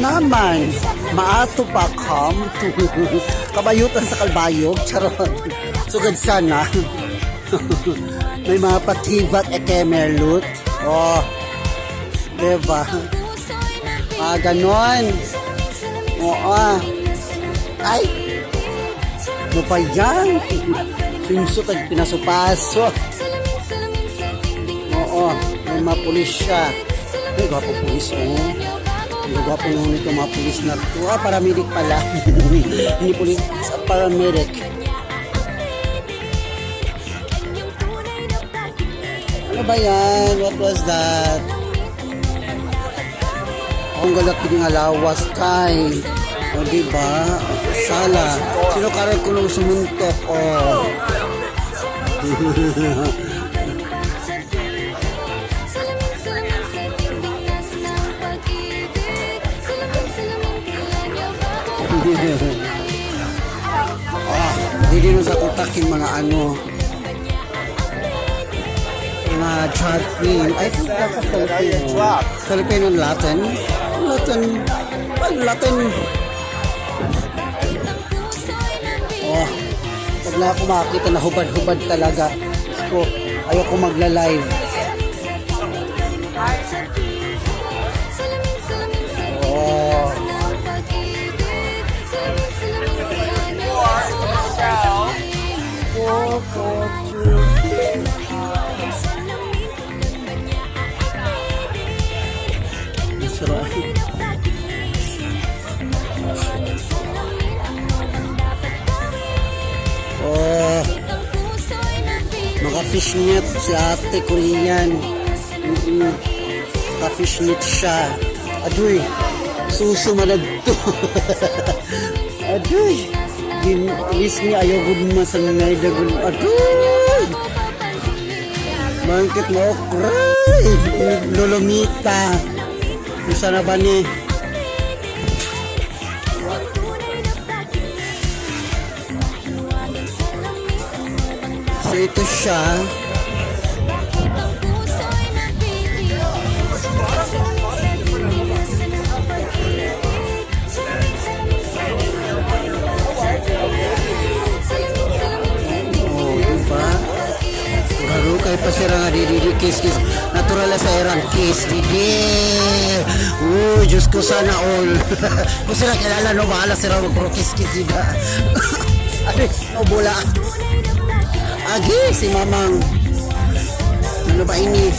naman, maato pa kam. Kabayutan sa kalbayog. Charot. Sugad sana. May mga pativat ekemerlut. Oh. Diba? Ganon. Oo. Ay. Ano pa yan? Pinsot at pinasupaso. Oo. May mga pulis siya. Ay, gwapo pulis mo. Ang gwapo nung nito mga pulis na ito. Paramedic pala. Hindi pulis, paramedic. Ano ba yan? What was that? Ang galak din nga lawas kay. O diba? Sala. Sino karoon ko nung sumuntok? O. Hindi nyo sa kutakin mga ano. Mga drag queen. I think that's a Filipino. Filipino Latin. Latin. Latin. Oh. Pag na ako makakita na hubad-hubad talaga. So, ayoko magla-live. Oh. Oh, maka-fishnet si ate Korean. Maka-fishnet siya. Aduy, suso manadto. Aduy, ginis niya ayaw gud masanay dagun. Aduy, bangkit mo okray. Lolomita. Isa na ba ni? So ito siya. Kay pasira nga di kiss natural sa erang kiss di Diyos ko sana all kung sila kilala no bahala sila mag kiss diba ay bola agi si mamang ano ba ini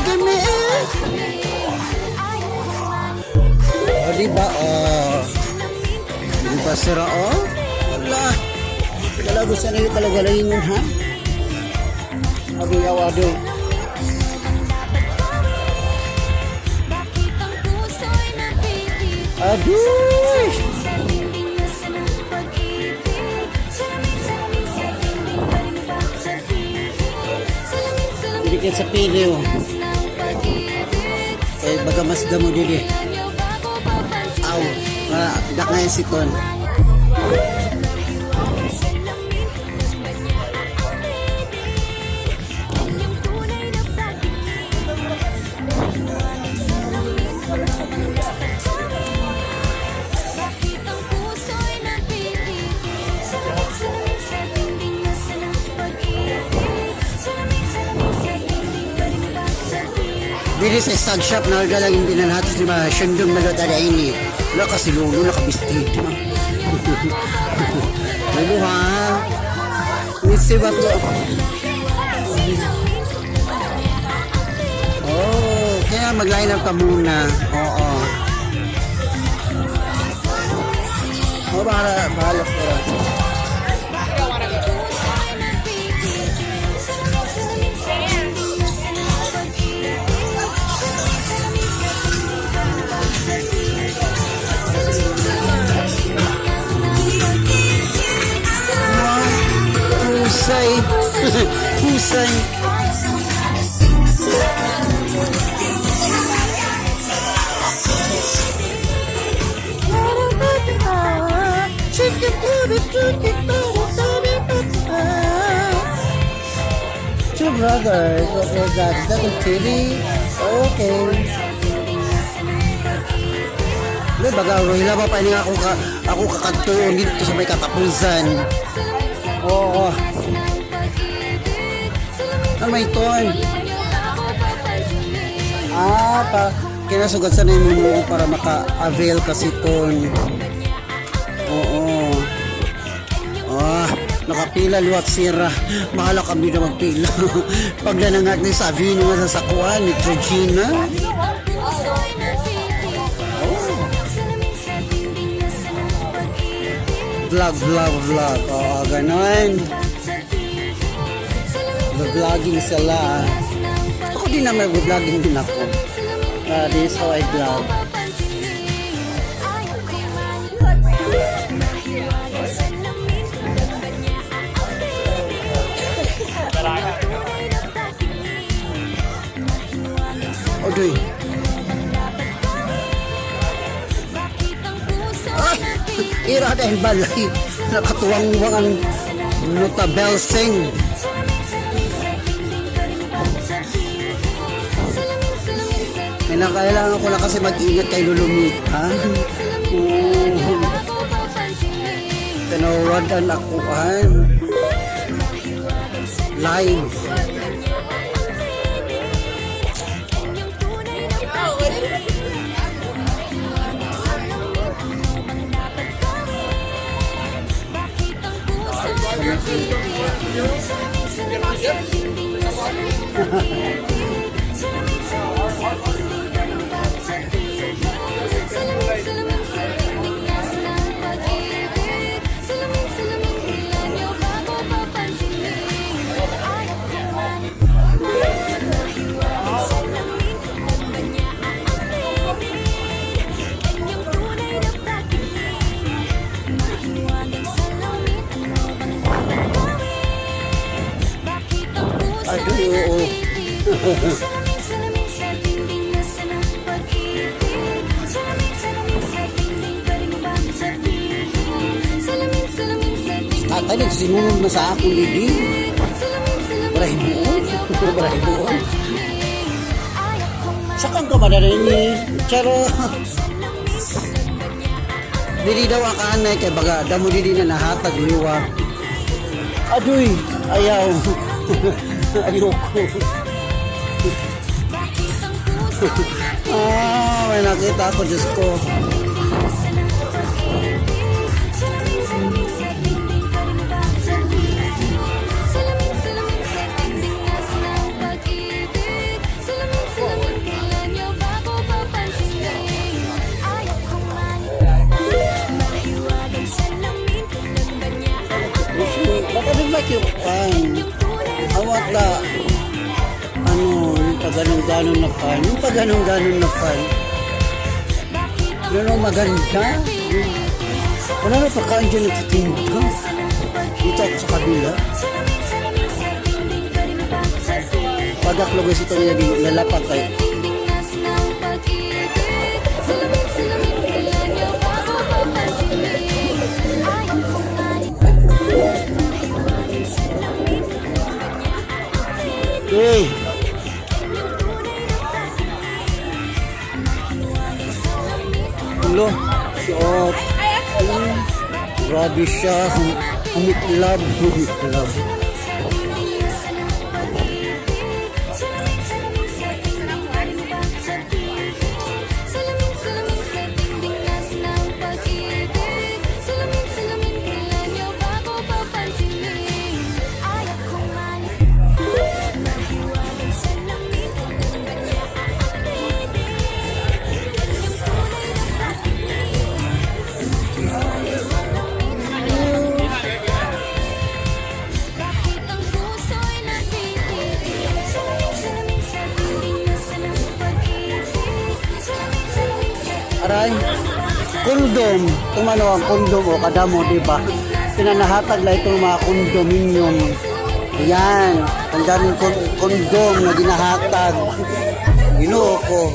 Gimme. Oh, diba? Oh. Diba sira, oh? Wala. Talago sana yung kalagalayin yun, ha? Adoy. Adoy! Dikit sa pilyo. Eh, baga mas damo dili. Aw, dak na yung siton. Dili sa stag shop na galagin din na natin mga syundong na lotada ini. Wala kasi lulo nakabistid. Lulo ha. Misi ba to? Oh, kaya mag-line up ka muna. Oo. Oh, bahala ko. Husay. brothers. Okay, that is that a chili? Okay. Hindi, baga, hila pa pa niya ako kakatuon dito sa may katapusan. Oo. Ano may ton? Kinasugat sa na yung mo para maka-avail kasi ton. Oo. Nakapila luwat sira. Mahala kami na magpila. Pag nanangat ni sa Avino nga sa sakuan ni Trojina. Vlog. Oo, ganon. Vlogging sila. Ako din naman vlogging din ako. This is how I vlog. Odoy. Ira dahil balay. Nakatuwang-wang ang Nuta Belsing. Kailangan ko na kasi mag-ingat kay Lulumit, ha? Tanawadan ako, live. Oo. Tatay, nagsinunod na sa akong lidi. Barahibuon. Sakang ka ba na rin ni Charo? Dili daw akanay kay baga. Damo dili na nahatag liwa. Aduy, ayaw. Ayoko. May nakita ako, Diyos ko. Baka din ba awat na yung pag-ganong-ganon na fan. Yung pag-ganong-ganon na fan. Ano maganda? Wala na pagkain dyan nagtitinda. Dito ako sa kabila. Pag-aklogos ito niya lalapag kayo. Hey! Hello? Shop! Grabe siya. Humitlab. Aray, kondom. Tumano ang kondom o kadamo, diba? Pinanahatag na itong mga kondominium. Ayan, ang daming kondom na ginahatag. Ginoo ko.